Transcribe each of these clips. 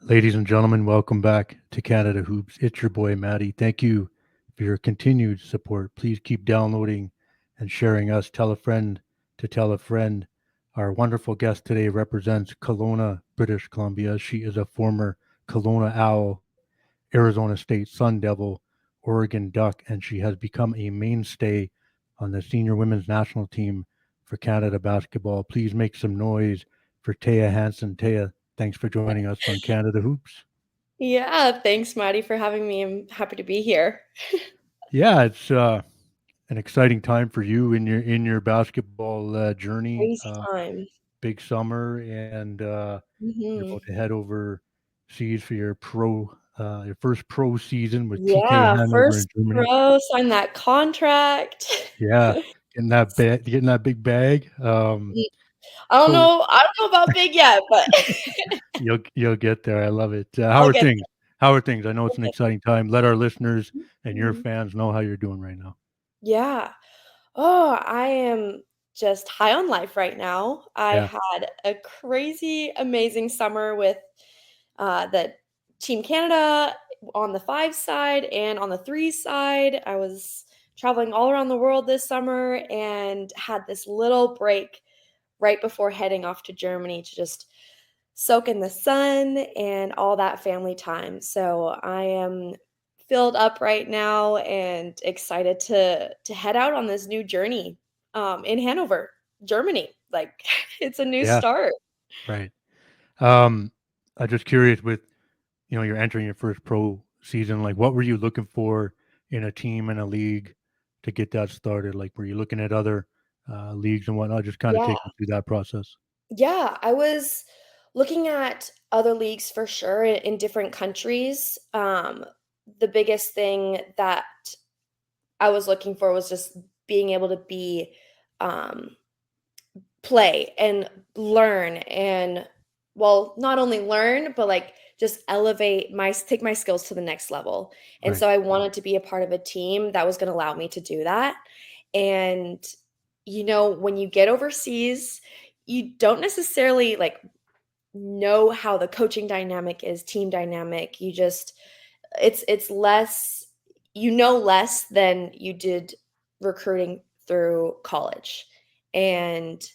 Ladies and gentlemen, welcome back to Canada Hoops. It's your boy, Matty. Thank you for your continued support. Please keep downloading and sharing us. Tell a friend to tell a friend. Our wonderful guest today represents Kelowna, British Columbia. She is a former Kelowna Owl, Arizona State Sun Devil, Oregon Duck, and she has become a mainstay on the senior women's national team for Canada basketball. Please make some noise for Taya Hanson. Taya, thanks for joining us on Canada Hoops. Yeah, thanks, Matty, for having me. I'm happy to be here. Yeah, it's an exciting time for you in your basketball journey. Crazy time. Big summer, and you're hmm about to head overseas for your first pro season with TK Yeah, Hannover in first Germany. pro, sign that contract. Yeah, getting that big bag. So I don't know about big yet, but you'll get there. I love it. How I'll are get things? How are things? I know it's an there. exciting time. Let our listeners and your Mhm. fans know how you're doing right now. Yeah. Oh, I am just high on life right now. I Yeah, had a crazy, amazing summer with the Team Canada on the five side and on the three side. I was traveling all around the world this summer and had this little break right before heading off to Germany to just soak in the sun and all that family time. So I am filled up right now and excited to head out on this new journey in Hanover, Germany. Like it's a new yeah, start. right. Um, I'm just curious with you're entering your first pro season. Like, what were you looking for in a team and a league to get that started? Like, were you looking at other leagues and whatnot? Just kind of Yeah. take me through that process. Yeah, I was looking at other leagues for sure in different countries. The biggest thing that I was looking for was just being able to be um, play and learn and well, not only learn, but like just elevate my take my skills to the next level. And Right. so I wanted to be a part of a team that was going to allow me to do that. And when you get overseas, you don't necessarily like know how the coaching dynamic is, team dynamic. It's less less than you did recruiting through college. And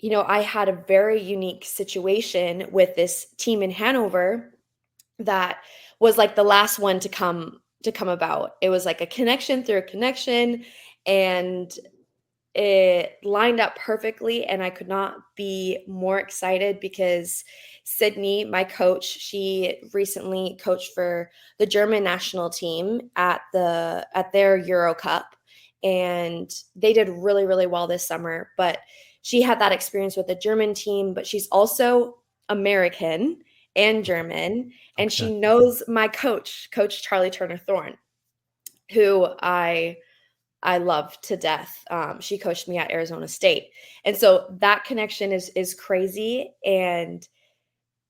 I had a very unique situation with this team in Hanover that was like the last one to come about. It was like a connection through a connection, and it lined up perfectly, and I could not be more excited because Sydney, my coach, she recently coached for the German national team at their Euro Cup, and they did really, really well this summer. But she had that experience with the German team, but she's also American and German, and Okay. she knows my coach, Coach Charlie Turner Thorne, who I love to death. She coached me at Arizona State. And so that connection is crazy. And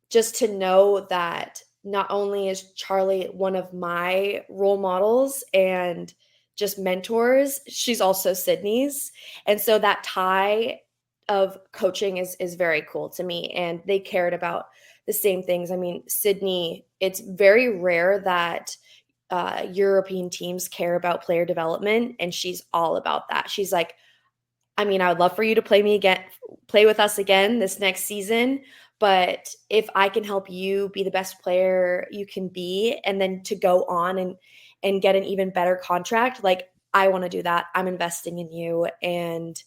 just to know that not only is Charlie one of my role models and just mentors, she's also Sydney's. And so that tie of coaching is very cool to me. And they cared about the same things. I mean, Sydney, it's very rare that European teams care about player development, and she's all about that. She's like, I mean, I would love for you to play with us again this next season. But if I can help you be the best player you can be, and then to go on and get an even better contract, like I want to do that. I'm investing in you, and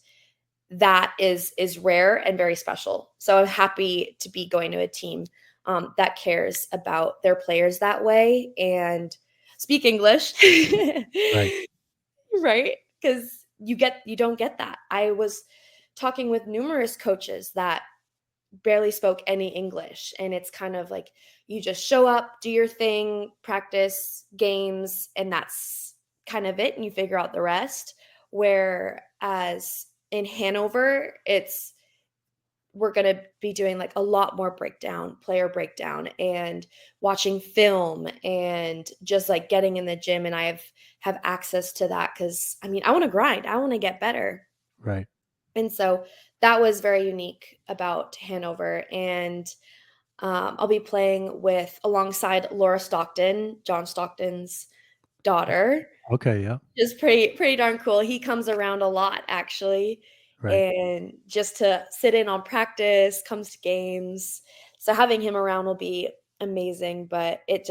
that is rare and very special. So I'm happy to be going to a team that cares about their players that way and speak English, Right. right? Because you don't get that. I was talking with numerous coaches that barely spoke any English, and it's kind of like you just show up, do your thing, practice games, and that's kind of it, and you figure out the rest. Whereas in Hanover, we're going to be doing like a lot more player breakdown, and watching film, and just like getting in the gym. And I have access to that because I mean, I want to grind, I want to get better. Right. And so that was very unique about Hanover. And I'll be playing with alongside Laura Stockton, John Stockton's daughter. Okay, yeah, Is pretty darn cool. He comes around a lot actually, right. and just to sit in on practice, comes to games. So having him around will be amazing, but it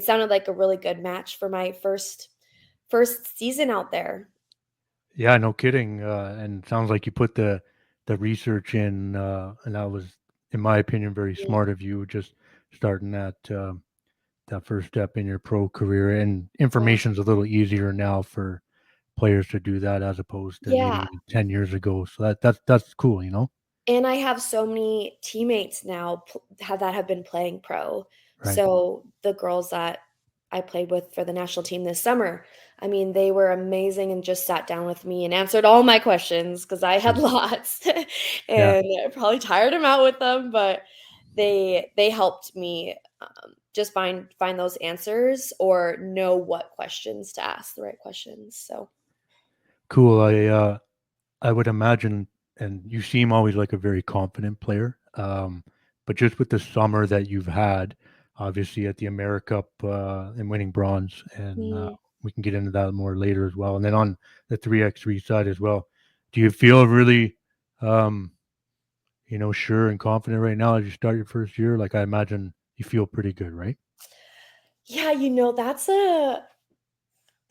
sounded like a really good match for my first season out there. Yeah, no kidding. And it sounds like you put the research in, and that was, in my opinion, very Mm, smart of you, just starting that first step in your pro career. And yeah. information's a little easier now for players to do that as opposed to maybe Yeah. even 10 years ago. So that's cool, you know? And I have so many teammates now that have been playing pro. Right. So the girls that I played with for the national team this summer, I mean, they were amazing and just sat down with me and answered all my questions because I had Right. lots, Yeah. and I probably tired them out with them, but they helped me just find those answers or know what questions to ask, the right questions. So Cool. I would imagine, and you seem always like a very confident player. But just with the summer that you've had, obviously at the AmeriCup and winning bronze, and mm, we can get into that more later as well. And then on the 3x3 side as well, do you feel really, um, sure and confident right now as you start your first year? Like I imagine you feel pretty good, right? yeah, that's a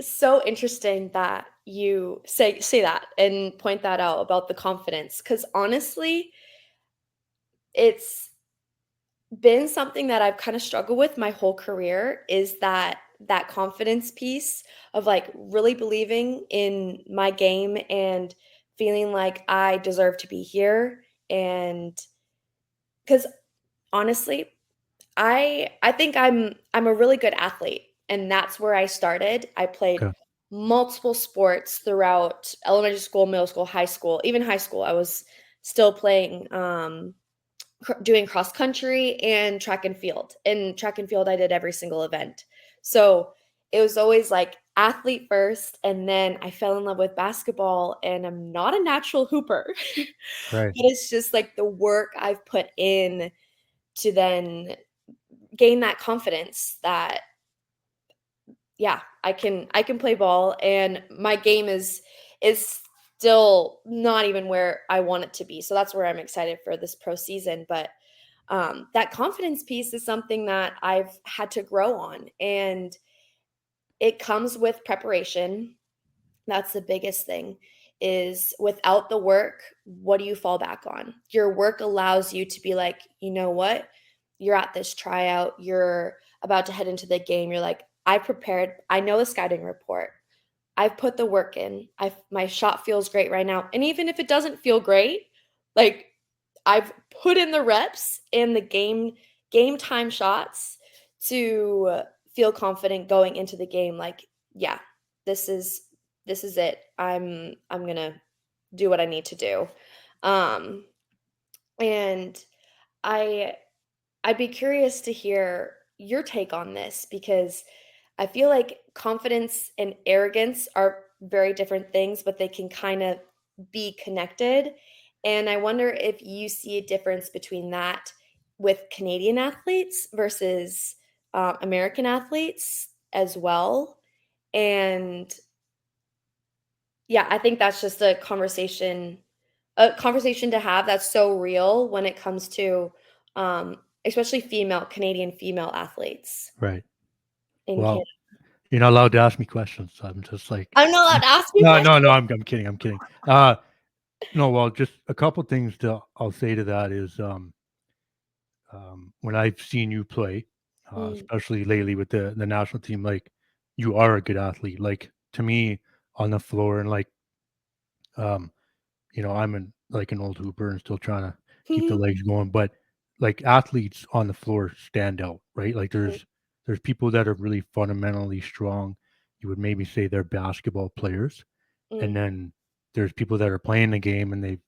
so interesting that you say that and point that out about the confidence, because honestly, it's been something that I've kind of struggled with my whole career is that confidence piece of like really believing in my game and feeling like I deserve to be here. And because honestly, I think I'm a really good athlete, and that's where I started. I played Okay. multiple sports throughout elementary school, middle school, high school, even high school. I was still playing doing cross country and track and field. In track and field I did every single event. So, it was always like athlete first, and then I fell in love with basketball, and I'm not a natural hooper. But Right. it's just like the work I've put in to then gain that confidence that yeah, I can play ball, and my game is still not even where I want it to be. So that's where I'm excited for this pro season, but that confidence piece is something that I've had to grow on, and it comes with preparation. That's the biggest thing is without the work, what do you fall back on? Your work allows you to be like, you know what? You're at this tryout, you're about to head into the game. You're like, I prepared, I know the scouting report. I've put the work in. My shot feels great right now. And even if it doesn't feel great, like I've put in the reps and the game time shots to feel confident going into the game like, yeah, this is this is it. I'm going to do what I need to do. Um and I I'd be curious to hear your take on this because I feel like confidence and arrogance are very different things, but they can kind of be connected. And I wonder if you see a difference between that with Canadian athletes versus American athletes as well. And yeah, I think that's just a conversation to have that's so real when it comes to especially Canadian female athletes Right. in Canada. Well, you're not allowed to ask me questions. So I'm just like, I'm not allowed to ask you no, no, no. questions. I'm kidding. I'm kidding. No, well, just a couple things I'll say to that is when I've seen you play, Mm, especially lately with the national team, like you are a good athlete. Like to me, on the floor, and like um, I'm like an old hooper and still trying to keep the mhm, legs going, but like athletes on the floor stand out, right? Like mm, there's people that are really fundamentally strong. You would maybe say they're basketball players, and mm, then there's people that are playing the game and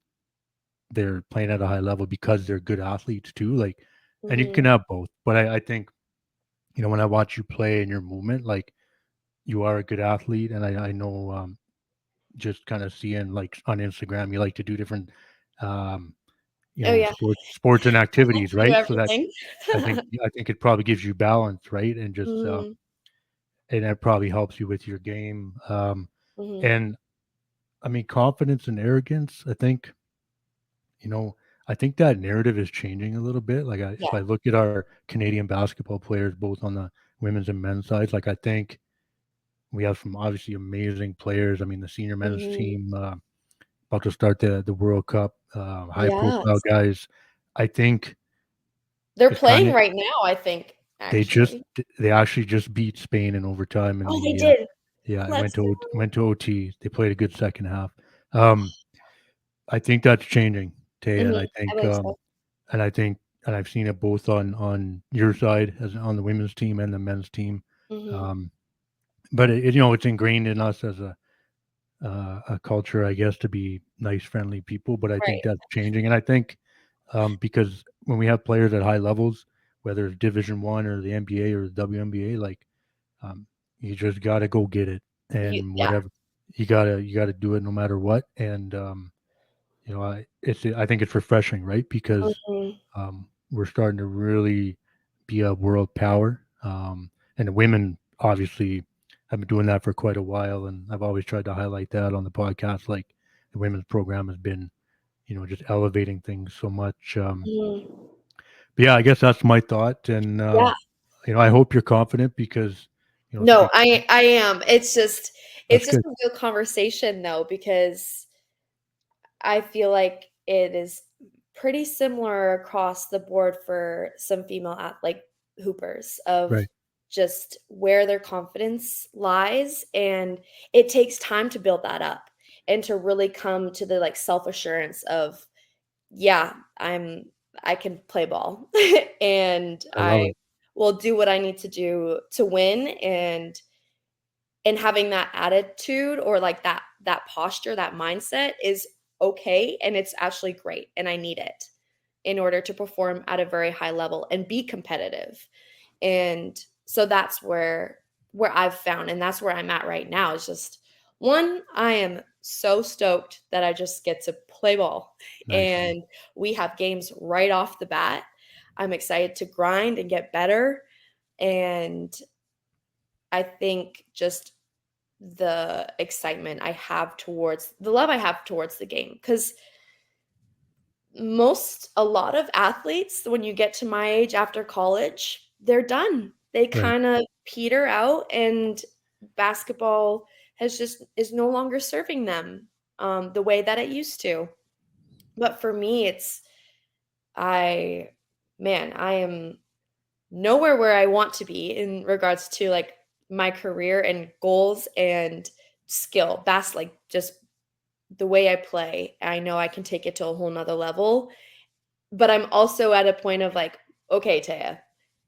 they're playing at a high level because they're good athletes too. Like, and you can mhm, have both. But I think, when I watch you play and your movement, like you are a good athlete. And I know, just kind of seeing like on Instagram, you like to do different, um, you Oh, know, yeah. sports and activities, Do right? So that everything. I think it probably gives you balance, right? And just Mhm, and that probably helps you with your game. mhm. And I mean, confidence and arrogance. I think, you know, I think that narrative is changing a little bit. Like, Yeah. if I look at our Canadian basketball players, both on the women's and men's sides, like I think we have some obviously amazing players. I mean, the senior men's Mhm. team about to start the World Cup, high profile Yes. guys. I think They're it's kind playing of right now, I think, actually. they actually just beat Spain in overtime in Oh, they the did. yeah, it Let's go. went to OT. They played a good second half. Um, I think that's changing, Tay, Mhm. I believe so. and I think and I've seen it both on your side as on the women's team and the men's team. Mhm. Um, but you know, it's ingrained in us as a culture, I guess, to be nice, friendly people. But I think Right. that's changing, and I think because when we have players at high levels, whether it's Division One or the NBA or the WNBA, like um, you just got to go get it, and Yeah. whatever you gotta do it no matter what. And you know, I think it's refreshing, right? Because Mhm. we're starting to really be a world power, and the women obviously have been doing that for quite a while, and I've always tried to highlight that on the podcast. Like the women's program has been, you know, just elevating things so much. Mhm. But yeah, I guess that's my thought, and Yeah. you know, I hope you're confident because you know to No, be I am. that's It's just good, a real conversation though, because I feel like it is pretty similar across the board for some female like hoopers of right? just where their confidence lies, and it takes time to build that up and to really come to the like self-assurance of yeah, I can play ball and I love I it. will do what I need to do to win, and having that attitude or like that posture, that mindset is okay, and it's actually great, and I need it in order to perform at a very high level and be competitive. And so that's where I've found, and that's where I'm at right now, is just one, I am so stoked that I just get to play ball Nice. and we have games right off the bat. I'm excited to grind and get better. And I think just the excitement I have towards the love I have towards the game, because a lot of athletes, when you get to my age after college, they're done. They Right. kind of peter out, and basketball is no longer serving them the way that it used to. But for me, I, I am nowhere where I want to be in regards to like my career and goals and skill. Like just the way I play. I know I can take it to a whole nother level. But I'm also at a point of like, okay, Taya,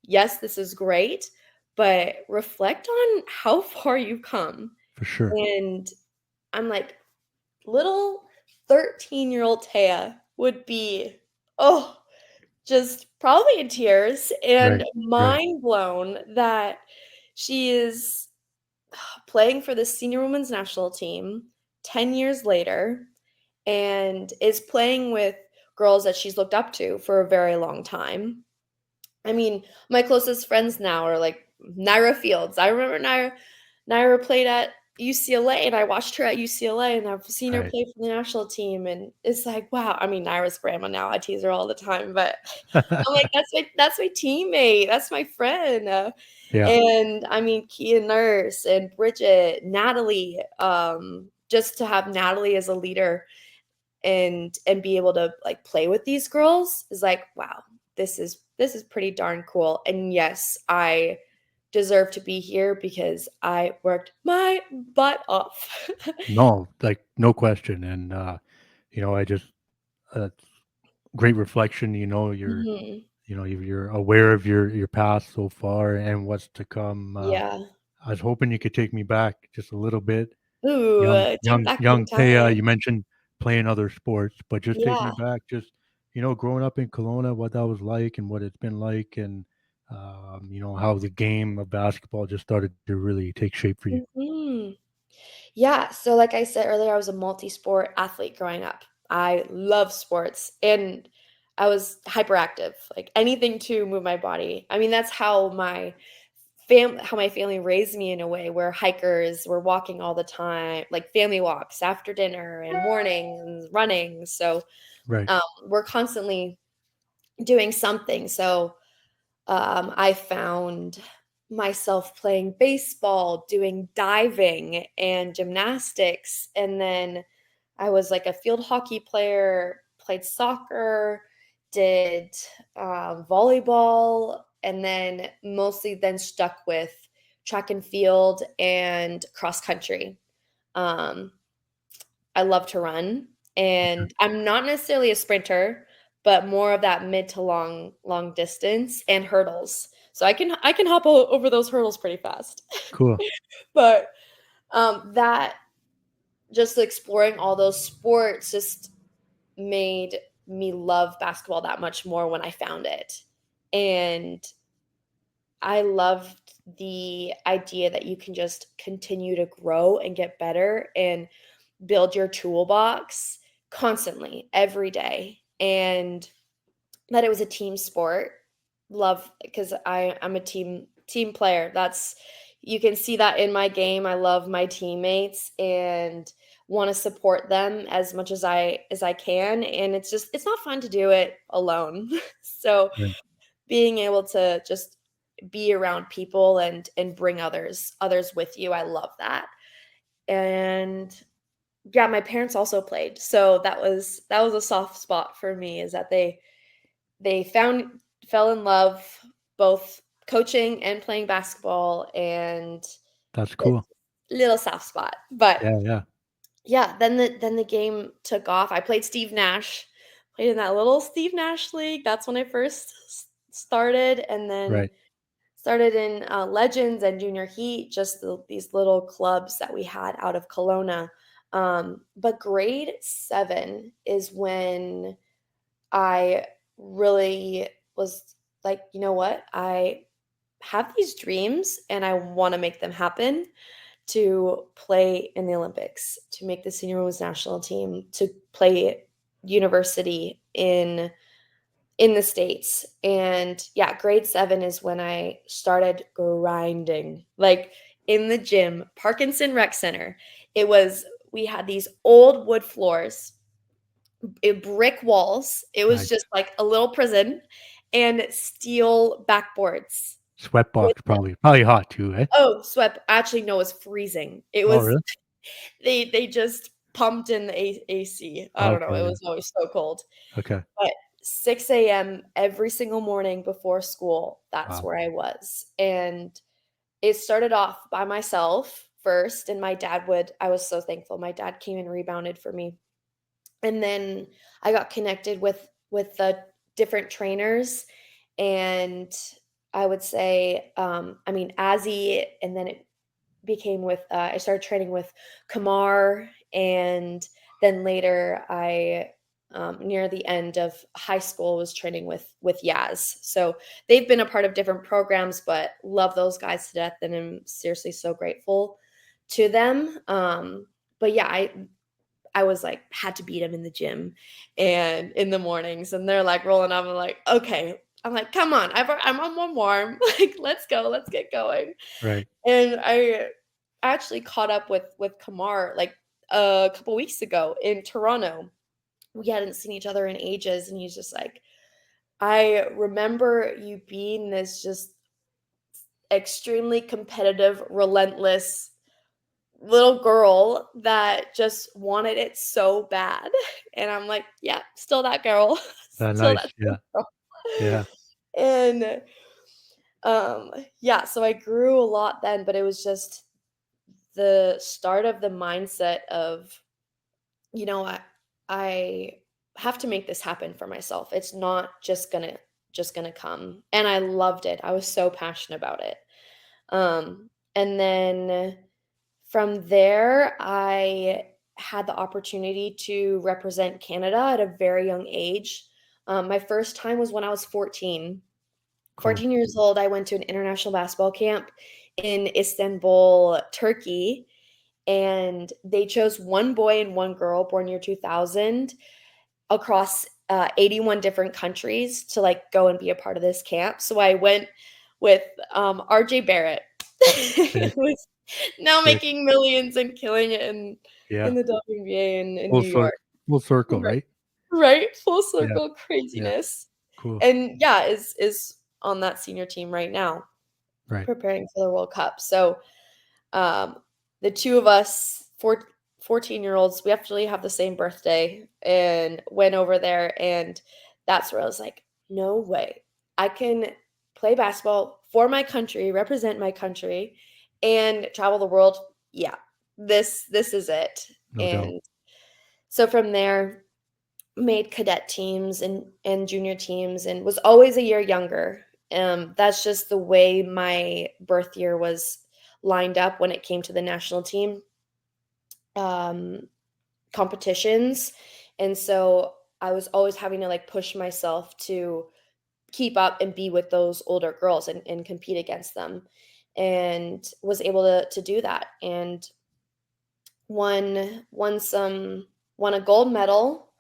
yes, this is great, but reflect on how far you've come. For sure. And I'm like, little 13-year-old Taya would be, oh, just probably in tears and Right. Right. mind blown that she is playing for the senior women's national team 10 years later and is playing with girls that she's looked up to for a very long time. I mean, my closest friends now are like Naira Fields. I remember Naira played at UCLA, and I watched her at UCLA, and I've seen her Right. play for the national team, and it's like, wow. I mean, Naira's grandma now. I tease her all the time, but I'm like, that's my teammate. That's my friend. Yeah. And I mean, Kia Nurse and Bridget, Natalie. Just to have Natalie as a leader and be able to like play with these girls is like, wow, this is pretty darn cool. And yes, I deserve to be here because I worked my butt off. No, like no question. And you know, I just uh, great reflection. You know, Mhm. you're aware of your past so far and what's to come. Yeah. I was hoping you could take me back just a little bit. Ooh, jump back in Young Taya, time. you mentioned playing other sports, but just take me Yeah. back, just you know, growing up in Kelowna, what that was like and what it's been like, and you know how the game of basketball just started to really take shape for you. Mhm. Yeah, so like I said earlier, I was a multi-sport athlete growing up. I love sports, and I was hyperactive, like anything to move my body. I mean, that's how my family raised me in a way where hikers were walking all the time, like family walks after dinner and mornings, running. So Right. we're constantly doing something. So I found myself playing baseball, doing diving and gymnastics. And then I was like a field hockey player, played soccer, did volleyball, and then mostly then stuck with track and field and cross country. Um, I love to run, and I'm not necessarily a sprinter, but more of that mid to long distance and hurdles. So I can hop over those hurdles pretty fast. Cool. But that just exploring all those sports just made me love basketball that much more when I found it. And I loved the idea that you can just continue to grow and get better and build your toolbox constantly every day, and that it was a team sport. Love, because I'm a team player. That's, you can see that in my game. I love my teammates and want to support them as much as I can, and it's not fun to do it alone. So Right. being able to just be around people and bring others with you, I love that. And yeah, my parents also played, so that was a soft spot for me, is that they fell in love both coaching and playing basketball, and That's it's cool. a little soft spot. But Yeah. Yeah. yeah, then the game took off. I played Steve Nash, played in that little Steve Nash league. That's when I first started, and then Right. started in Legends and Junior Heat, just these little clubs that we had out of Kelowna. But grade 7 is when I really was like, you know what? I have these dreams and I want to make them happen, to play in the Olympics, to make the senior women's national team, to play university in the States. And yeah, grade 7 is when I started grinding, like in the gym, Parkinson Rec Center. We had these old wood floors, brick walls. It was Nice. just like a little prison, and steel backboards. With Sweatbox probably hot too, eh? Oh, sweat. Actually, no, it was freezing. It Oh, was really? they just pumped in the AC. I don't know. Okay. It Yeah. was always so cold. Okay. But 6 a.m. every single morning before school, that's Wow. where I was. And it started off by myself first, and I was so thankful. My dad came and rebounded for me. And then I got connected with the different trainers, and I would say, I mean, Azzy, and then it became with I started training with Kamar, and then later I near the end of high school was training with Yaz. So they've been a part of different programs, but love those guys to death, and I'm seriously so grateful to them. But yeah, I was like, had to beat them in the gym and in the mornings, and they're like rolling up. I'm like, okay. I'm like, come on, I'm on one warm. Like, let's go, let's get going. Right. And I actually caught up with Kamar like a couple weeks ago in Toronto. We hadn't seen each other in ages, and he's just like, I remember you being this just extremely competitive, relentless little girl that just wanted it so bad. And I'm like, yeah, still that girl. Still Nice. that Yeah. girl. Yeah. And yeah, so I grew a lot then, but it was just the start of the mindset of, you know, I have to make this happen for myself. It's not just gonna come. And I loved it. I was so passionate about it. And then from there, I had the opportunity to represent Canada at a very young age. My first time was when I was 14. Cool. 14 years old, I went to an international basketball camp in Istanbul, Turkey, and they chose one boy and one girl born year 2000 across 81 different countries to like go and be a part of this camp. So I went with RJ Barrett, Sick, who's now sick. making millions and killing it in Yeah. the WNBA in Full New York. circle, Right, right? right, full Yeah. circle Yeah. craziness. Cool. And yeah, is on that senior team right now, Right. preparing for the World Cup. So um, the two of us, 14-year-olds, we actually have the same birthday, and went over there. And that's where I was like, no way. I can play basketball for my country, represent my country, and travel the world. Yeah, this is it. No doubt. And so from there, made cadet teams and junior teams, and was always a year younger. That's just the way my birth year was lined up when it came to the national team um, competitions. And so I was always having to like push myself to keep up and be with those older girls and compete against them, and was able to do that, and won a gold medal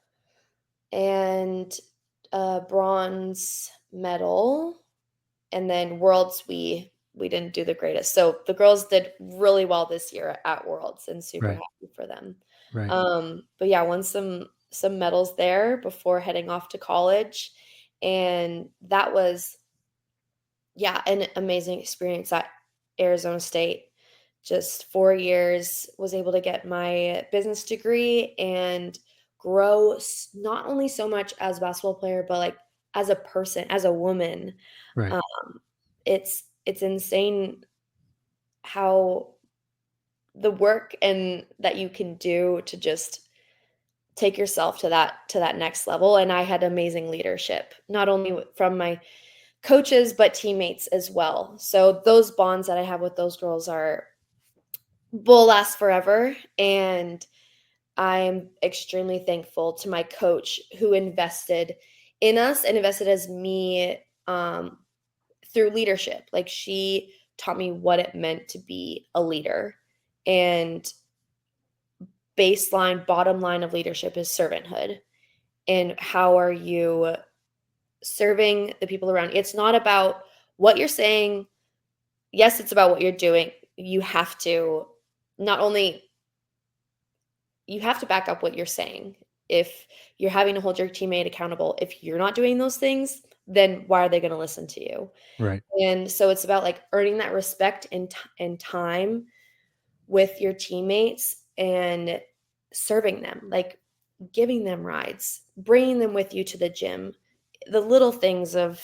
and a bronze medal. And then worlds, we didn't do the greatest. So the girls did really well this year at worlds, and super Right. happy for them. Right. But yeah, won some medals there before heading off to college. And that was, yeah, an amazing experience at Arizona State. Just 4 years, was able to get my business degree and grow not only so much as a basketball player, but like as a person, as a woman. Right. Um, it's insane how the work and that you can do to just take yourself to that next level. And I had amazing leadership, not only from my coaches but teammates as well. So those bonds that I have with those girls will last forever. And I'm extremely thankful to my coach who invested in us and invested as me through leadership. Like, she taught me what it meant to be a leader. And baseline, bottom line of leadership is servanthood. And how are you serving the people around you? It's not about what you're saying. Yes, it's about what you're doing. You have to not only you have to back up what you're saying. If you're having to hold your teammate accountable, if you're not doing those things, then why are they going to listen to you? Right. And so it's about like earning that respect and time with your teammates, and serving them, like giving them rides, bringing them with you to the gym, the little things of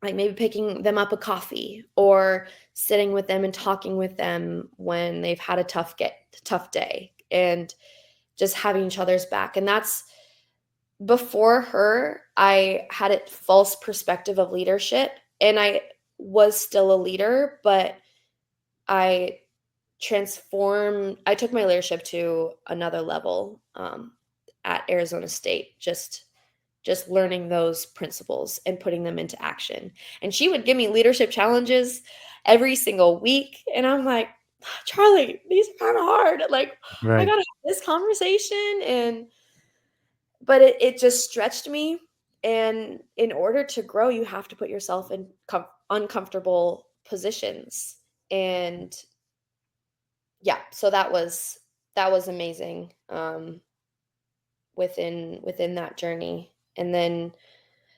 like maybe picking them up a coffee, or sitting with them and talking with them when they've had a tough day, and just having each other's back. And that's, before her, I had a false perspective of leadership, and I was still a leader, but I I took my leadership to another level at Arizona State, just learning those principles and putting them into action. And she would give me leadership challenges every single week, and I'm like, Charlie, these are kind of hard. Like, I Right. gotta have this conversation. But it just stretched me. And in order to grow, you have to put yourself in uncomfortable positions. And yeah, so that was amazing within that journey. And then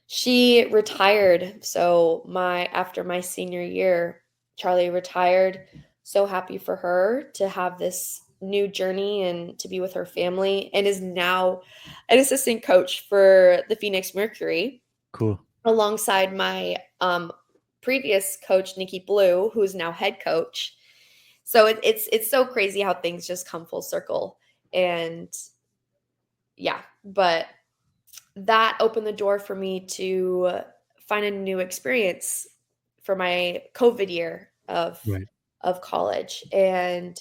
she retired. So my after my senior year, Charlie retired. So happy for her to have this new journey and to be with her family, and is now an assistant coach for the Phoenix Mercury Cool. alongside my previous coach, Nikki Blue, who is now head coach. So it's so crazy how things just come full circle. And yeah, but that opened the door for me to find a new experience for my COVID year Right. of college. And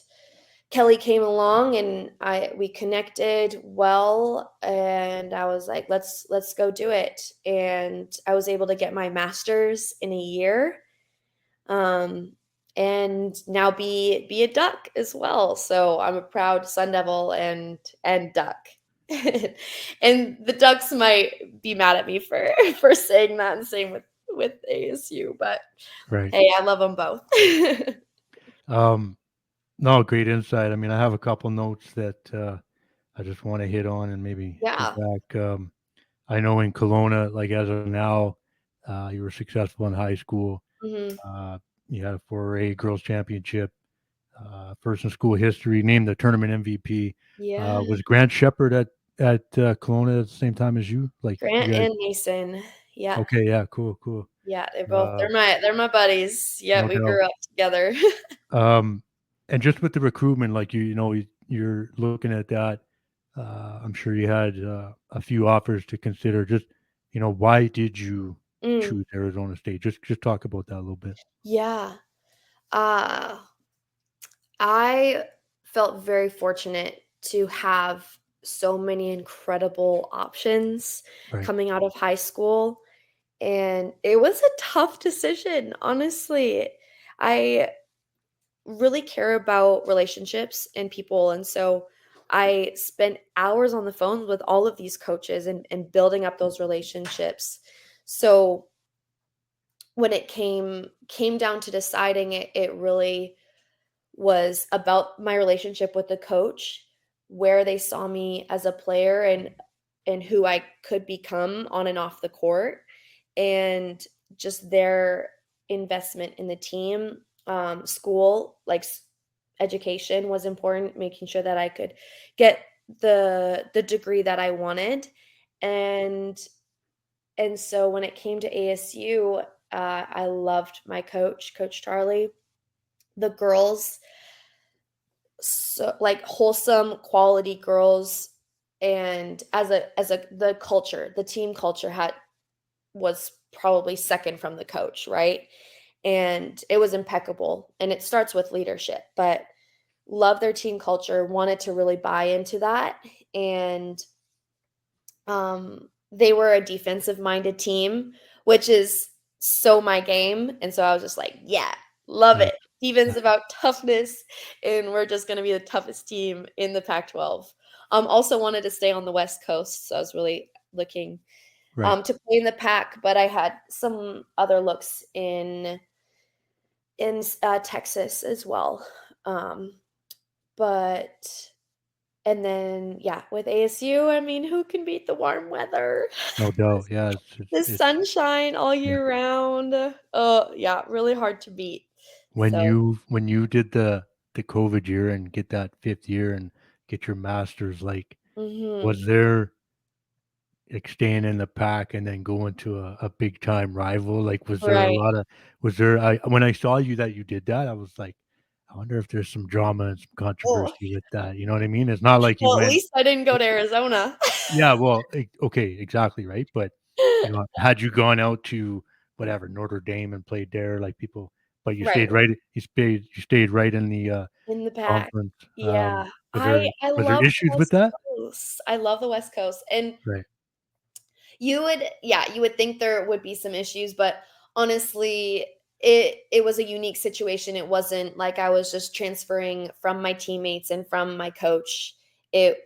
Kelly came along, and we connected well, and I was like, let's go do it. And I was able to get my master's in a year. Um and now be a Duck as well. So I'm a proud Sun Devil and Duck. And the Ducks might be mad at me for saying that, and same with ASU, but Right. hey, I love them both. Um, no, great insight. I mean, I have a couple notes that I just want to hit on and maybe go Yeah. back. I know in Kelowna, like as of now, you were successful in high school. Mhm. Uh, you had a 4A girls championship, first in school history, named the tournament MVP. Yeah. Was Grant Shepard at Kelowna at the same time as you? Like Grant you guys? and Mason. Yeah. Okay, yeah, cool, cool. Yeah, Uh, they're my buddies. Yeah, no we doubt. grew up together. Um, and just with the recruitment, like you're looking at that. I'm sure you had a few offers to consider. Just why did you Mm, choose Arizona State? Just talk about that a little bit. yeah. Uh, I felt very fortunate to have so many incredible options Right, coming out of high school, and it was a tough decision, honestly. I really care about relationships and people, and so I spent hours on the phone with all of these coaches and building up those relationships. So when it came down to deciding it, it really was about my relationship with the coach, where they saw me as a player and who I could become on and off the court, and just their investment in the team. School, like education, was important, making sure that I could get the degree that I wanted, and so when it came to ASU, I loved my coach, Coach Charlie. The girls, so like wholesome quality girls, and as a the culture, the team culture had was probably second from the coach, right? And it was impeccable, and it starts with leadership, but love their team culture, wanted to really buy into that. And they were a defensive minded team, which is so my game. And so I was just like, yeah, love right, it. Defense about toughness, and we're just going to be the toughest team in the Pac-12. Also wanted to stay on the West Coast, so I was really looking right. to play in the Pac, but I had some other looks in Texas as well. Um, but and then yeah, with ASU, I mean, who can beat the warm weather? No doubt. Yeah, The it's sunshine all yeah. year round. Oh, yeah, really hard to beat. So When you did the COVID year and get that fifth year and get your master's, like, mhm, was there like staying in the pack and then going to a big time rival? Like, was there a right. lot of was there I when I saw you that you did that, I was like, I wonder if there's some drama and some Oh, controversy with that. You know what I mean? It's not like you well, at went least I didn't go to Arizona. yeah, well, okay, exactly, right? But had you gone out to whatever Notre Dame and played there, like people, but Right, you stayed right in the in the Pac. conference. Yeah. Was I was there love the issues with West that? Coast. I love the West Coast, and Right, you would think there would be some issues, but honestly, it was a unique situation. It wasn't like I was just transferring from my teammates and from my coach. It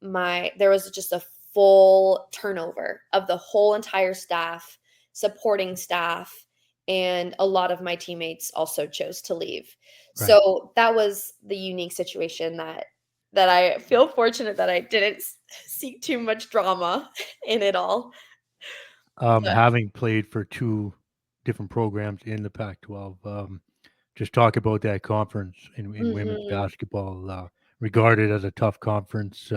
my There was just a full turnover of the whole entire staff, supporting staff, and a lot of my teammates also chose to leave. right. So that was the unique situation that I feel fortunate that I didn't seek too much drama in it all. But Having played for two different programs in the Pac-12, just talk about that conference in women's mhm, basketball, regarded as a tough conference.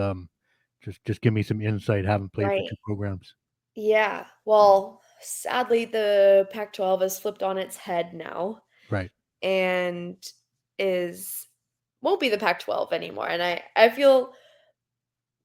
Just give me some insight, having played for right. two programs. Yeah. Well, sadly, the Pac-12 is flipped on its head now Right, and is won't be the Pac-12 anymore. And I feel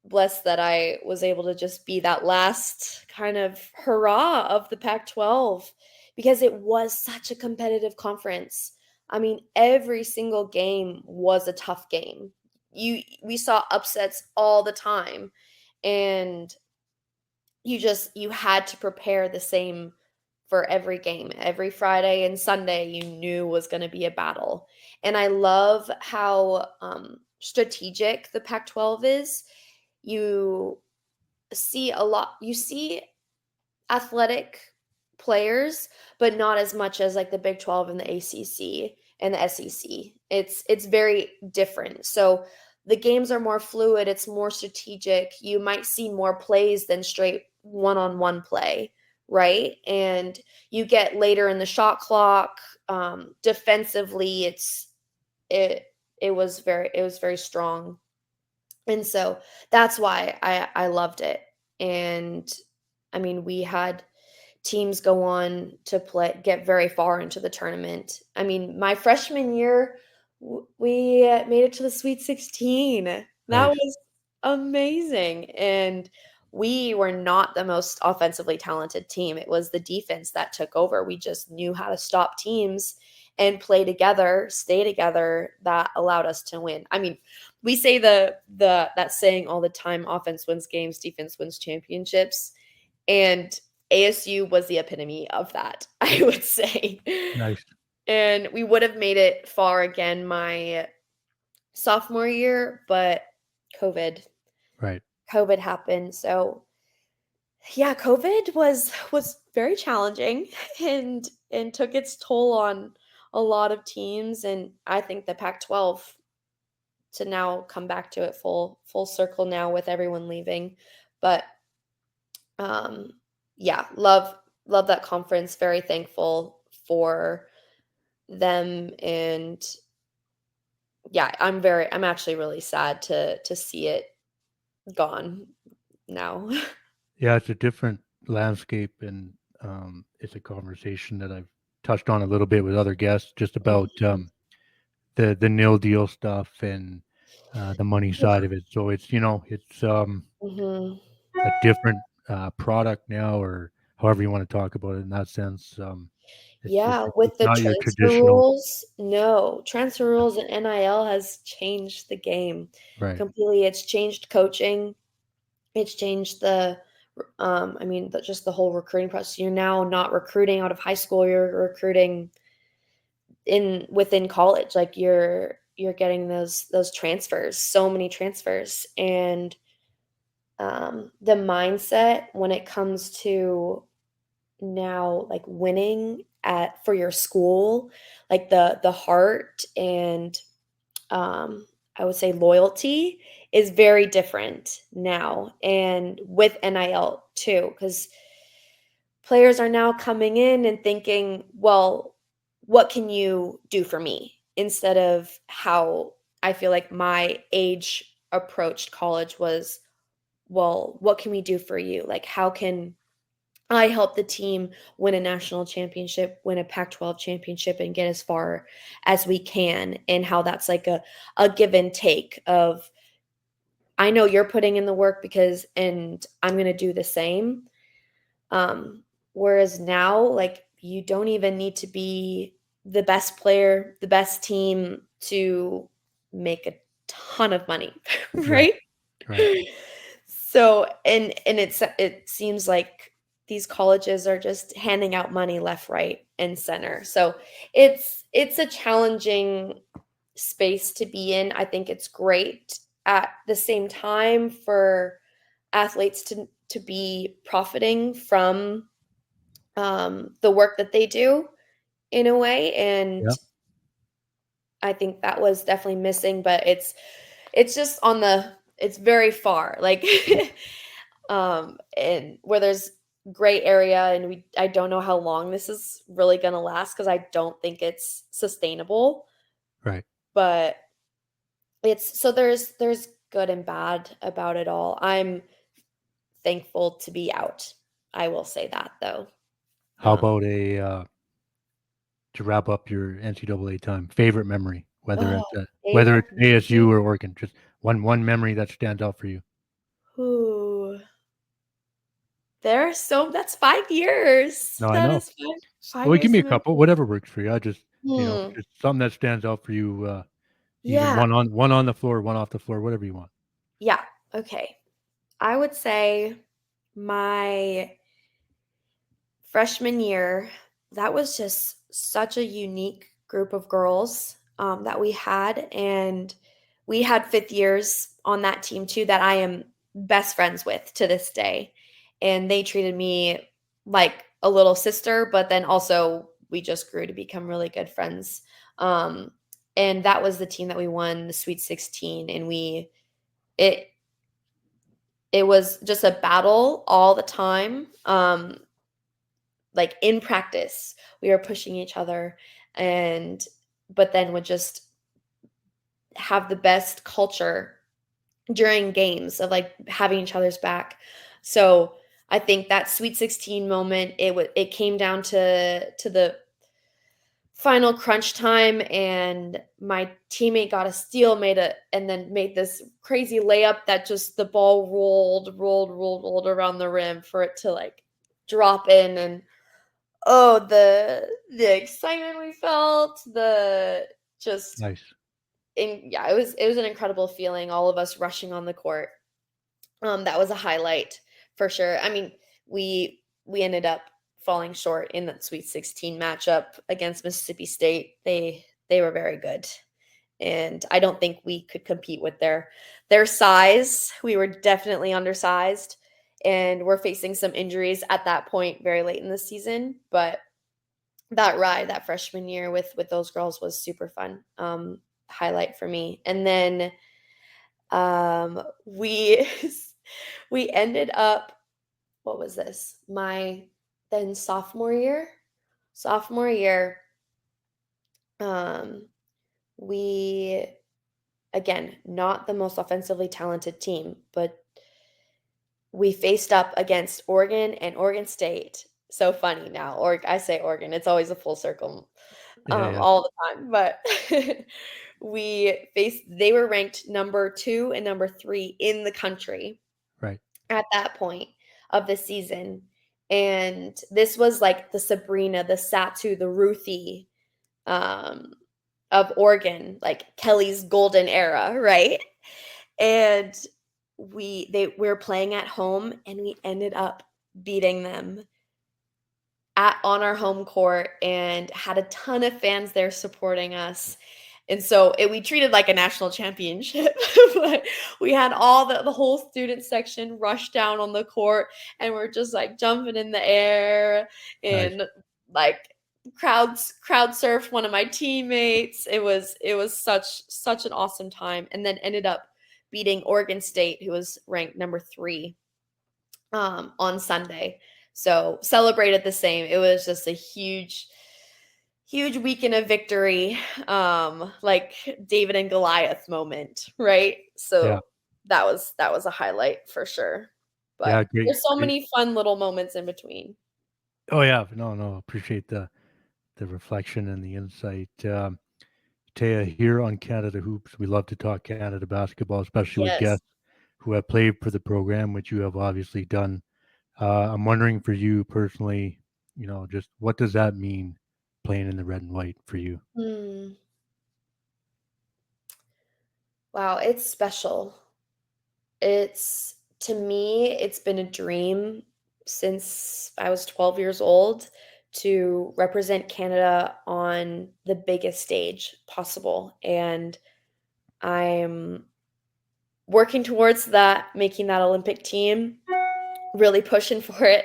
blessed that I was able to just be that last kind of hurrah of the Pac-12, because it was such a competitive conference. I mean, every single game was a tough game. We saw upsets all the time, and you had to prepare the same for every game. Every Friday and Sunday you knew was going to be a battle. And I love how strategic the Pac-12 is. You see you see athletic players, but not as much as like the Big 12 and the ACC and the SEC. It's very different. So the games are more fluid, it's more strategic. You might see more plays than straight one-on-one play, right? And you get later in the shot clock. Defensively, it it was very strong. And so that's why I loved it. And I mean, we had teams go on to get very far into the tournament. I mean, my freshman year, we made it to the Sweet 16. That Nice. was amazing. And we were not the most offensively talented team. It was the defense that took over. We just knew how to stop teams and play together, stay together, that allowed us to win. I mean, we say the that saying all the time, offense wins games, defense wins championships. And ASU was the epitome of that, I would say. Nice. And we would have made it far again my sophomore year, but COVID Right. COVID happened. So yeah, COVID was very challenging and took its toll on a lot of teams. And I think the Pac-12, to now come back to it full circle now with everyone leaving. But um yeah, love that conference, very thankful for them. And yeah, I'm actually really sad to see it gone now. Yeah, it's a different landscape, and it's a conversation that I've touched on a little bit with other guests, just about Mhm. the nil deal stuff and the money Yeah. side of it. So it's it's Mhm. a different product now, or however you want to talk about it in that sense. Yeah, with It's the not your transfer traditional. rules, no. Transfer rules and NIL has changed the game Right. completely. It's changed coaching. It's changed I mean, just the whole recruiting process. You're now not recruiting out of high school, you're recruiting within college. Like you're getting those transfers, so many transfers. And the mindset when it comes to now like winning at for your school, like the heart and I would say loyalty is very different now, and with NIL too, because players are now coming in and thinking, well, what can you do for me? Instead of how I feel like my age approached college was, well, what can we do for you? Like, how can I help the team win a national championship, win a Pac-12 championship, and get as far as we can? And how that's like a give and take of, I know you're putting in the work and I'm going to do the same. Um, Whereas now, like, you don't even need to be the best player, the best team to make a ton of money, Right. right? Right. So, and it seems like these colleges are just handing out money left, right, and center. So, it's a challenging space to be in. I think it's great at the same time for athletes to be profiting from the work that they do in a way. And Yeah. I think that was definitely missing, but it's just it's very far, like and where there's gray area, and I don't know how long this is really going to last because I don't think it's sustainable. Right. But it's so there's good and bad about it all. I'm thankful to be out. I will say that though. How Um, about a to wrap up your NCAA time, favorite memory, oh, whether favorite it's ASU memory? or Oregon, just one memory that stands out for you. Ooh, that's 5 years. No, I That know. is 5 Well, give years me of a memory. couple, whatever works for you. I just, Hmm, just something that stands out for you. Even yeah, one on the floor, one off the floor, whatever you want. yeah, okay. I would say my freshman year, that was just such a unique group of girls, that we had, and we had 5th years on that team too that I am best friends with to this day. And they treated me like a little sister, but then also we just grew to become really good friends. Um, and that was the team that we won the Sweet 16, and it it was just a battle all the time. Like in practice, we were pushing each other, and but then would just have the best culture during games of like having each other's back. So I think that Sweet 16 moment, it came down to the final crunch time, and my teammate got a steal, and then made this crazy layup that just the ball rolled around the rim for it to like drop in. And oh, the excitement we felt, the just Nice. yeah, it was an incredible feeling, all of us rushing on the court. That was a highlight for sure. I mean, we ended up falling short in that Sweet 16 matchup against Mississippi State. They were very good, and I don't think we could compete with their size. We were definitely undersized, and we're facing some injuries at that point very late in the season. But that ride, that freshman year with those girls was super fun. Highlight for me. And then we we ended up, what was this? My then sophomore year, um, we again, not the most offensively talented team, but we faced up against Oregon and Oregon State. So funny now, or I say Oregon, it's always a full circle, Yeah, yeah, all the time. But they were ranked number 2 and number 3 in the country right. at that point of the season. And this was like the Sabrina, the Satu, the Ruthie, um, of Oregon, like Kelly's golden era, right? And we were playing at home, and we ended up beating them at on our home court, and had a ton of fans there supporting us. And so we treated like a national championship. But we had all the whole student section rush down on the court, and we're just like jumping in the air, Nice. and like crowd surfed one of my teammates. It was such an awesome time. And then ended up beating Oregon State, who was ranked number 3, on Sunday. So celebrated the same. It was just a huge weekend of victory, like David and Goliath moment, right? Yeah. So that was a highlight for sure. But Yeah. Great. there's so Great. many fun little moments in between. Oh yeah. No, no. Appreciate the reflection and the insight. Taya, here on Canada Hoops, we love to talk Canada basketball, especially with Yes. guests who have played for the program, which you have obviously done. I'm wondering for you personally, just what does that mean playing in the red and white for you? Hmm. Wow, it's special. It's To me, it's been a dream since I was 12 years old to represent Canada on the biggest stage possible. And I'm working towards that, making that Olympic team, really pushing for it.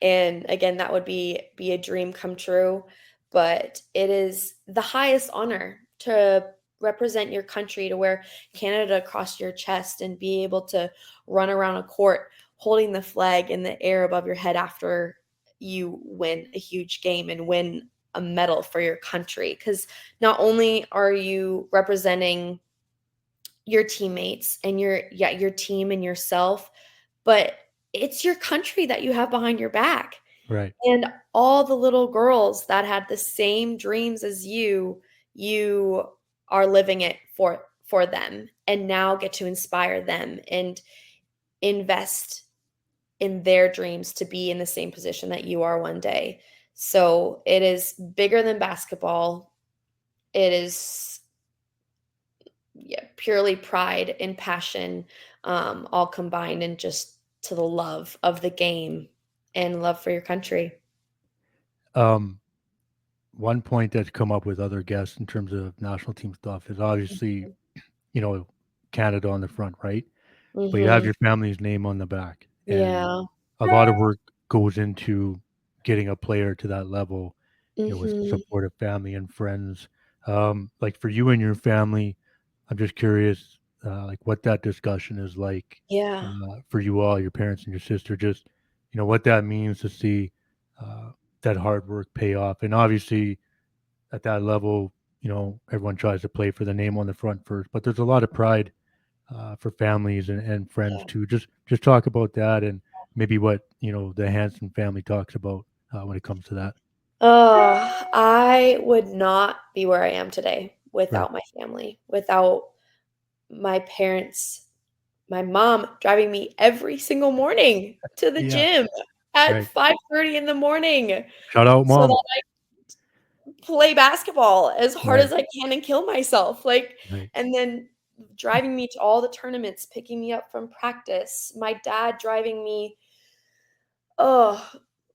And again, that would be a dream come true. But it is the highest honor to represent your country, to wear Canada across your chest and be able to run around a court holding the flag in the air above your head after you win a huge game and win a medal for your country. Because not only are you representing your teammates and your team and yourself, but it's your country that you have behind your back. Right. And all the little girls that had the same dreams as you are living it for them, and now get to inspire them and invest in their dreams to be in the same position that you are one day. So it is bigger than basketball. It is, yeah, purely pride and passion, all combined, and just to the love of the game and love for your country. Um, One point that's come up with other guests in terms of national team stuff is obviously, you know, Canada on the front, right? but you have Mhm. your family's name on the back. And Yeah. a lot of work goes into getting a player to that level, with Mhm. supportive family and friends. Like for you and your family, I'm just curious, like what that discussion is like Yeah. for you all, your parents and your sister, just, what that means to see uh, that hard work pay off. And obviously, at that level, everyone tries to play for the name on the front first, but there's a lot of pride for families and friends Yeah. too. Just talk about that and maybe what the Hanson family talks about when it comes to that. Oh, I would not be where I am today Right. without my family, without my parents, my mom driving me every single morning to the Yeah. gym at Right. 5:30 in the morning Shout out, so mom. that I play basketball as hard Right. as I can and kill myself, like, Right. and then driving me to all the tournaments, picking me up from practice, my dad driving me, oh,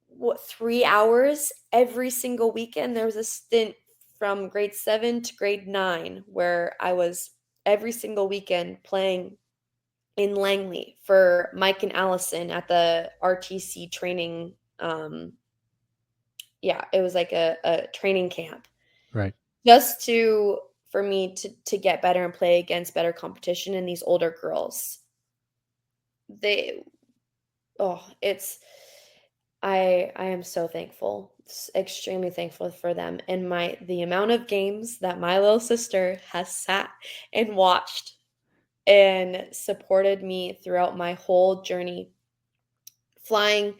what, 3 hours every single weekend. There was a stint from grade 7 to grade 9 where I was every single weekend playing in Langley for Mike and Allison at the RTC training, yeah, it was like a training camp Right. just to for me to get better and play against better competition and these older girls. They it's I am so thankful, extremely thankful for them and the amount of games that my little sister has sat and watched and supported me throughout my whole journey, flying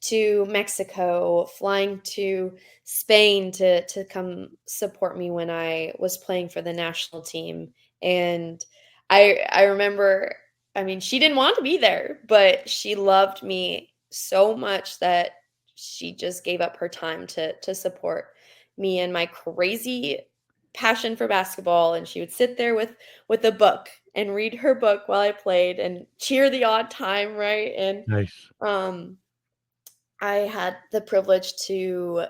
to Mexico, flying to Spain to come support me when I was playing for the national team. And I remember, I mean, she didn't want to be there, but she loved me so much that she just gave up her time to support me and my crazy passion for basketball. And she would sit there with a book and read her book while I played and cheer the odd time, right? And Nice. um I had the privilege to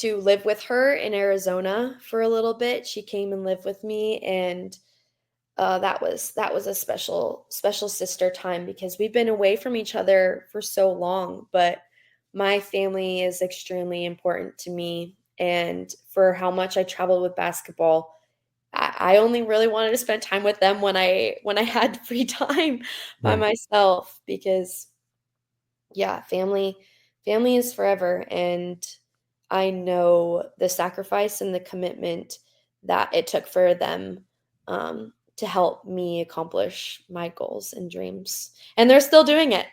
live with her in Arizona for a little bit. She came and lived with me, and that was a special sister time because we've been away from each other for so long. But my family is extremely important to me, and for how much I traveled with basketball, I only really wanted to spend time with them when I had free time by Right. myself because yeah, family is forever, and I know the sacrifice and the commitment that it took for them, to help me accomplish my goals and dreams, and they're still doing it.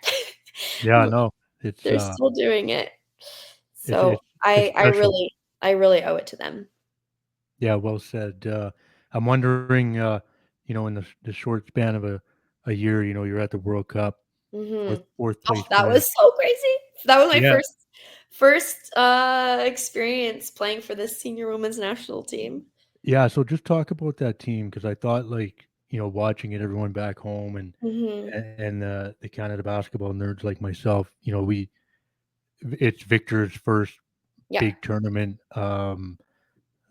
Yeah. No. It's They're still doing it. it's So it's it's I special. really owe it to them. Yeah. Well said. I'm wondering, in the short span of a year, you're at the World Cup, fourth Mhm. fourth Oh, place that finish. was so crazy. That was my Yeah. first, experience playing for the senior women's national team. Yeah, so just talk about that team because I thought like, watching it, everyone back home Mhm. and the Canada basketball nerds like myself, it's Victor's first Yeah. big tournament.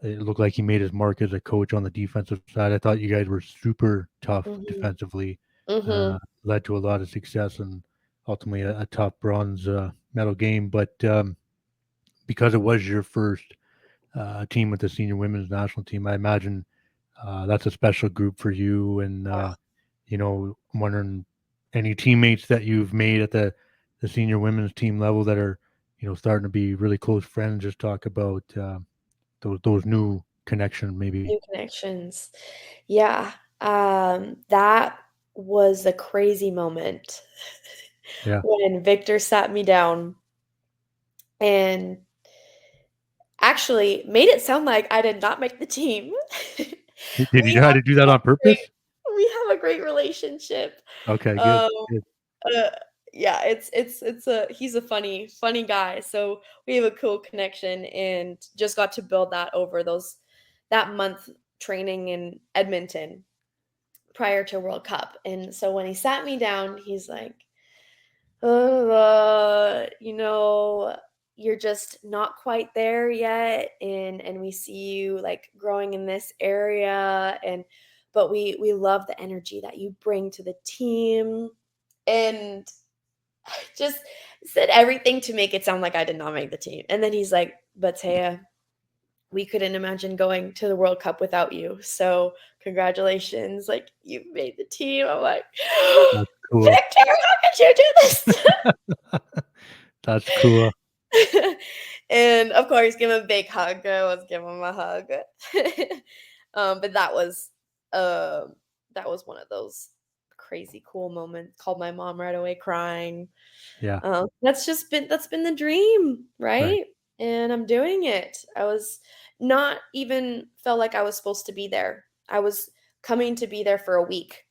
It looked like he made his mark as a coach on the defensive side. I thought you guys were super tough Mhm. defensively, Mhm. led to a lot of success and ultimately a tough bronze medal game. But because it was your first team with the senior women's national team, I imagine that's a special group for you. And I'm wondering any teammates that you've made at the senior women's team level that are starting to be really close friends. Just talk about those new connections, maybe. New connections. Yeah. That was a crazy moment Yeah. when Victor sat me down and actually made it sound like I did not make the team. Did he We try have to do that a on great purpose? we have a great relationship. Okay, good, Um, good. uh, yeah, it's a he's a funny guy, so we have a cool connection and just got to build that over those that month training in Edmonton prior to World Cup, and so when he sat me down, he's like, you know, you're just not quite there yet, and we see you like growing in this area, and but we love the energy that you bring to the team. And I just said everything to make it sound like I did not make the team. And then he's like, but Taya, we couldn't imagine going to the World Cup without you. So congratulations. Like, you made the team. I'm like, That's cool. Victor, how could you do this? That's cool. And of course, give him a big hug. I was giving him a hug. But that was one of those crazy cool moments. Called my mom right away crying. Yeah. That's been the dream, Right. right? And I'm doing it. I was not even felt like I was supposed to be there. I was coming to be there for a week.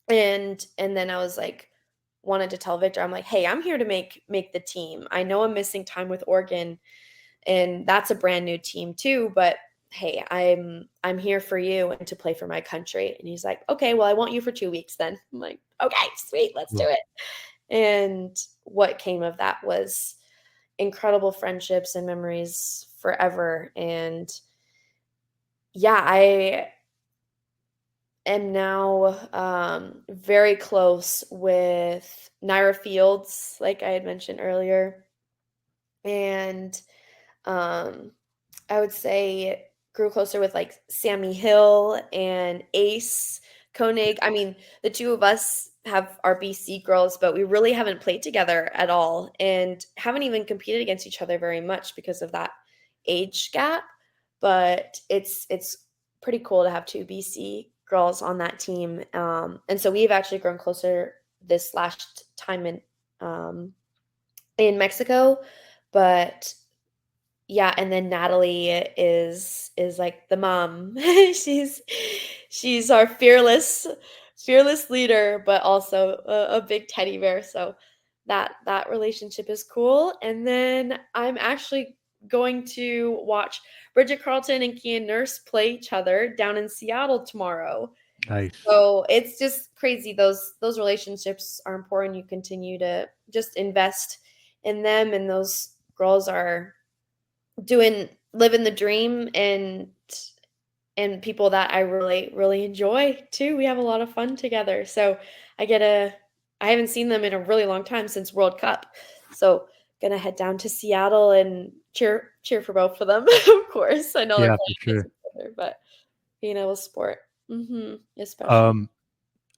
And then I was like, wanted to tell Victor, I'm like, hey, I'm here to make the team. I know I'm missing time with Oregon, and that's a brand new team too, but hey, I'm here for you and to play for my country. And he's like, okay, well, I want you for 2 weeks then. I'm like, okay, sweet, let's do Cool. it. And what came of that was incredible friendships and memories forever. And yeah, I am now very close with Naira Fields, like I had mentioned earlier. And um, I would say grew closer with like Sammy Hill and Ace Koenig. I mean, the two of us have our BC girls, but we really haven't played together at all and haven't even competed against each other very much because of that age gap. But it's pretty cool to have two BC girls on that team. And so we've actually grown closer this last time in Mexico. But yeah, and then Natalie is like the mom. She's our fearless leader, but also a big teddy bear. So that relationship is cool. And then I'm actually going to watch Bridget Carlton and Kian Nurse play each other down in Seattle tomorrow. Nice. So it's just crazy. Those relationships are important. You continue to just invest in them, and those girls are living the dream, and people that I really enjoy too. We have a lot of fun together. So I haven't seen them in a really long time since World Cup. So gonna head down to Seattle and cheer for both of them. Of course. I know they're Yeah, for playing against sure. each other, but a sport. Especially. Um,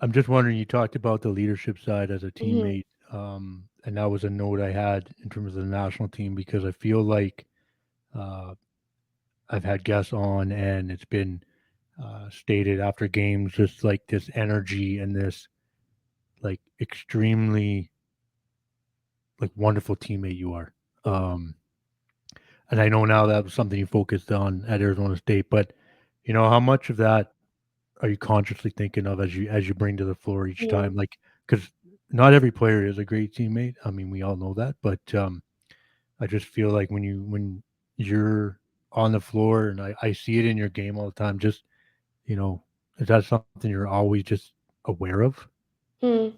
I'm just wondering, you talked about the leadership side as a Mhm. teammate, and that was a note I had in terms of the national team because I feel like uh, I've had guests on and it's been stated after games, just like this energy and this like extremely like wonderful teammate you are. Um, and I know now that was something you focused on at Arizona State, but how much of that are you consciously thinking of as you bring to the floor each time? Mhm. Like, because not every player is a great teammate. I mean, we all know that, but I just feel like when you're on the floor, and I see it in your game all the time. Just you know, is that something you're always just aware of? Hmm.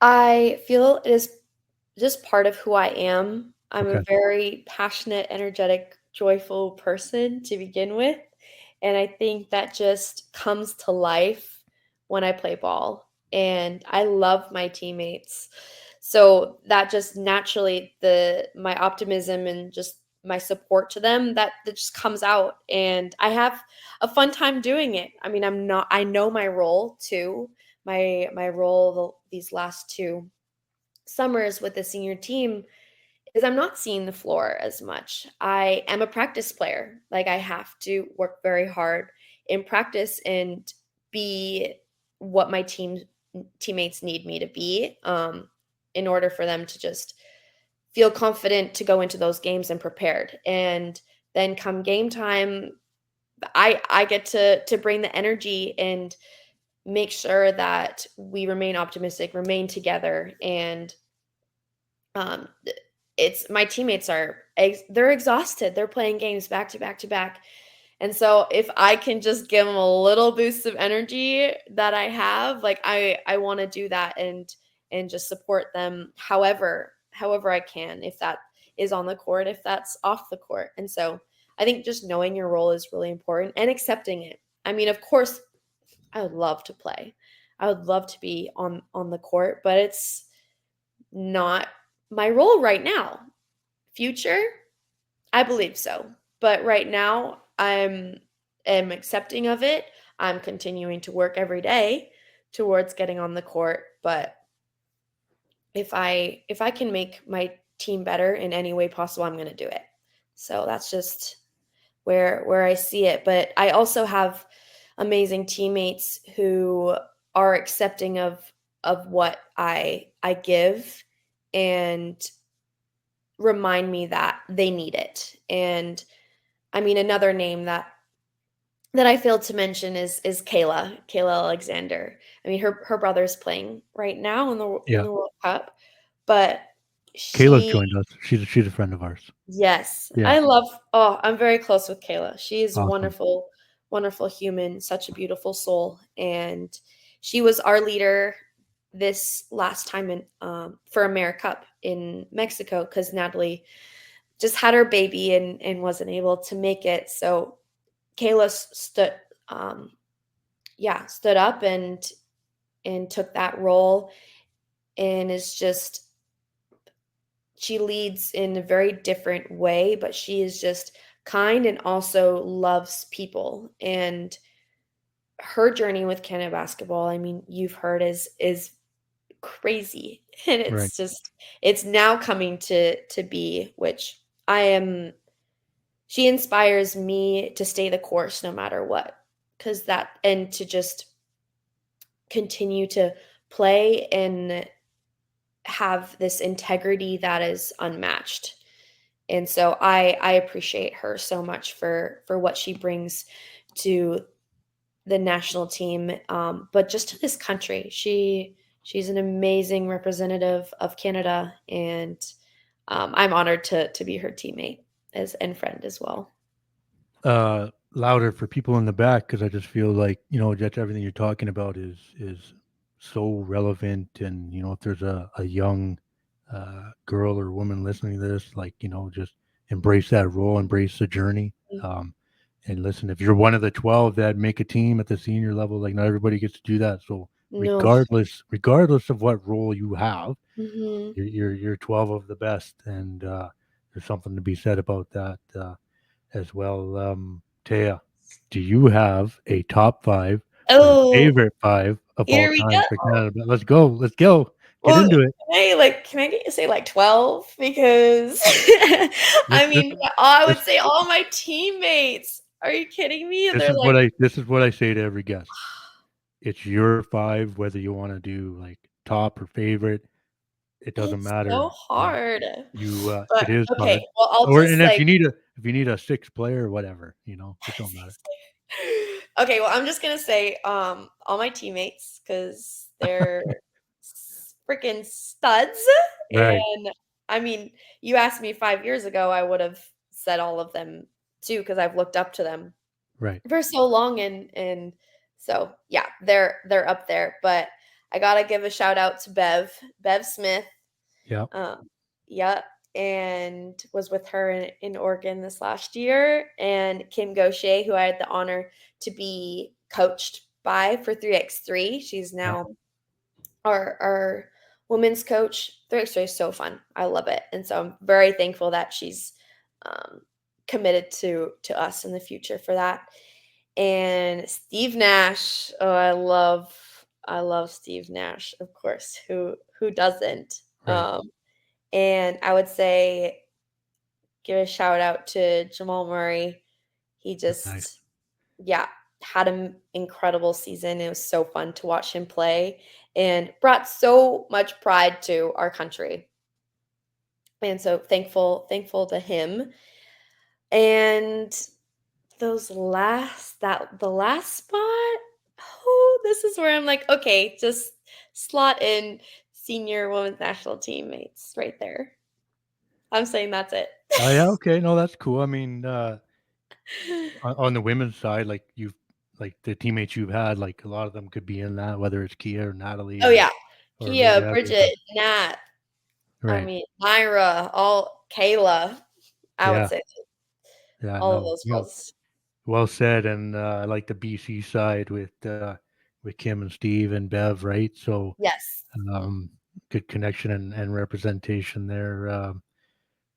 I feel it is just part of who I am. I'm a Okay, very passionate, energetic, joyful person to begin with. And I think that just comes to life when I play ball. And I love my teammates. So that just naturally my optimism and just my support to them that just comes out, and I have a fun time doing it. I mean, I know my role too. My role these last two summers with the senior team is I'm not seeing the floor as much. I am a practice player. Like, I have to work very hard in practice and be what my teammates need me to be, in order for them to just feel confident to go into those games and prepared. And then come game time, I get to bring the energy and make sure that we remain optimistic, remain together, and um, it's my teammates they're exhausted. They're playing games back to back to back. And so if I can just give them a little boost of energy that I have, like I want to do that and just support them however I can, if that is on the court, if that's off the court. And so I think just knowing your role is really important and accepting it. I mean, of course, I would love to play. I would love to be on the court, but it's not my role right now. Future, I believe so. But right now, am accepting of it. I'm continuing to work every day towards getting on the court, but if I can make my team better in any way possible, I'm going to do it. So that's just where I see it. But I also have amazing teammates who are accepting of what I give and remind me that they need it. And I mean, another name that I failed to mention is Kayla Alexander. I mean, her brother's playing right now in Yeah. the World Cup, but Kayla's she joined us. She's a friend of ours. yes, Yeah. I'm very close with Kayla. She is a Awesome. wonderful, wonderful human, such a beautiful soul, and she was our leader this last time in for AmeriCup in Mexico because Natalie just had her baby and wasn't able to make it. So Kayla um, stood up and took that role and is just she leads in a very different way, but she is just kind and also loves people. And her journey with Canada basketball, I mean, you've heard is crazy. And Right. it's now coming to be, which I am she inspires me to stay the course no matter what. Cause that and to just continue to play and have this integrity that is unmatched. And so I appreciate her so much for what she brings to the national team, but just to this country. She's an amazing representative of Canada, and I'm honored to be her teammate as and friend as well. Louder for people in the back because I just feel like just everything you're talking about is so relevant, and if there's a young girl or woman listening to this, like just embrace that role, embrace the journey. And listen, if you're one of the 12 that make a team at the senior level, like not everybody gets to do that. So No. regardless of what role you have, Hmm. you're 12 of the best, and there's something to be said about that. As well. Taya, do you have a top five or a Oh, favorite five of all here we go. time for Canada? Let's go. Let's go. Get Well, into it. can I get you to say like 12? Because This I this mean, I this would say all my teammates. Are you kidding me? this They're is like, what I say to every guest. It's your five, whether you want to do like top or favorite. It doesn't it's so matter. hard. It But is okay, hard. well, I'll Or just and if like you need a sixth player or whatever, it don't matter. okay, well, I'm just gonna say all my teammates because they're freaking studs. Right. And I mean, you asked me 5 years ago, I would have said all of them too because I've looked up to them Right. for so long and so yeah, they're up there. But I gotta give a shout out to Bev Smith. Yeah. Um, yeah, and was with her in Oregon this last year, and Kim Gaucher, who I had the honor to be coached by for 3x3. She's Yeah. now our women's coach. 3x3 is so fun. I love it. And so I'm very thankful that she's um, committed to us in the future for that. And Steve Nash. Oh, I love Steve Nash, of course. Who doesn't? Right. And I would say give a shout out to Jamal Murray. He Nice. just, yeah, had an incredible season. It was so fun to watch him play and brought so much pride to our country. And so thankful to him. And the last spot, oh, this is where I'm like, okay, just slot in senior women's national teammates right there. I'm saying that's it. Oh yeah. Okay. No, that's cool. I mean, on the women's side, like like the teammates you've had, like a lot of them could be in that, whether it's Kia or Natalie Oh, yeah. or Kia, whoever. Bridget, But Nat, I right, mean, Myra, all Kayla, I would yeah, say. Yeah, all of no, those no. girls. Well said. And I like the BC side with Kim and Steve and Bev, right? So Yes. um, good connection and representation there.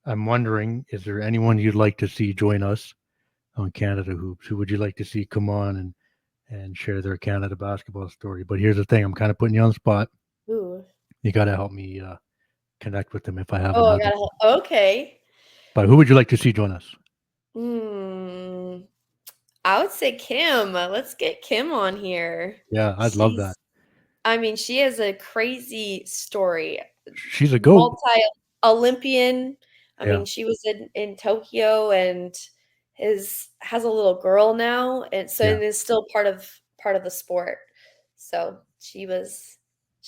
I'm wondering, is there anyone you'd like to see join us on Canada Hoops? Who would you like to see come on and share their Canada basketball story? But here's the thing: I'm kind of putting you on the spot. Ooh. You got to help me connect with them if I haven't Oh, I had them. gotta help. Okay. But who would you like to see join us? Hmm. I would say Kim. Let's get Kim on here. Yeah, I'd love that. She's, I mean, she has a crazy story. She's a goat. Multi-Olympian. I Yeah, mean, she was in Tokyo and has a little girl now, and so yeah. and is still part of the sport. So she was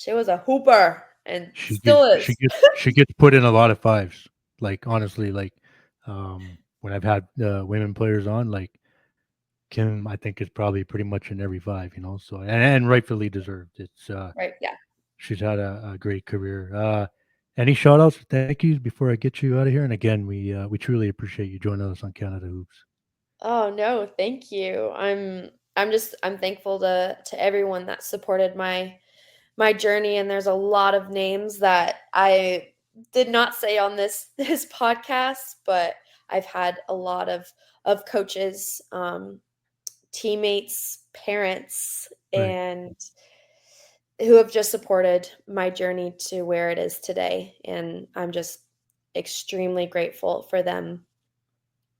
a hooper and She still gets she is. gets she gets put in a lot of fives. Like honestly, like when I've had women players on, like Kim, I think is probably pretty much in every five, you know. So and rightfully deserved. It's Right, yeah. she's had a great career. Any shout outs or thank yous before I get you out of here? And again, we truly appreciate you joining us on Canada Hoops. Oh, no, thank you. I'm thankful to everyone that supported my journey, and there's a lot of names that I did not say on this podcast, but I've had a lot of coaches, teammates, parents, Right. and who have just supported my journey to where it is today, and I'm just extremely grateful for them,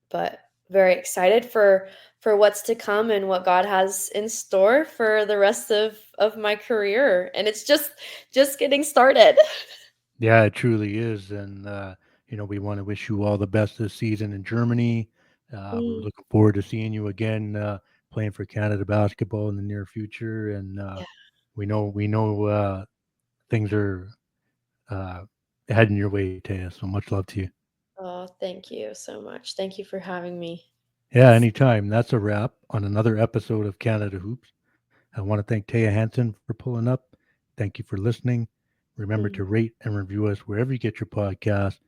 but very excited for what's to come and what God has in store for the rest of my career, and it's just getting started. Yeah, it truly is. And, we want to wish you all the best this season in Germany. We're Mm, looking forward to seeing you again playing for Canada basketball in the near future. And yeah. we know things are uh, heading your way, Taya. So much love to you. Oh, thank you so much. Thank you for having me. Yeah, anytime. That's a wrap on another episode of Canada Hoops. I want to thank Taya Hanson for pulling up. Thank you for listening. Remember to Mm. rate and review us wherever you get your podcast.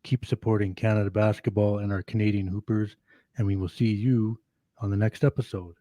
Keep supporting Canada basketball and our Canadian Hoopers, and we will see you on the next episode.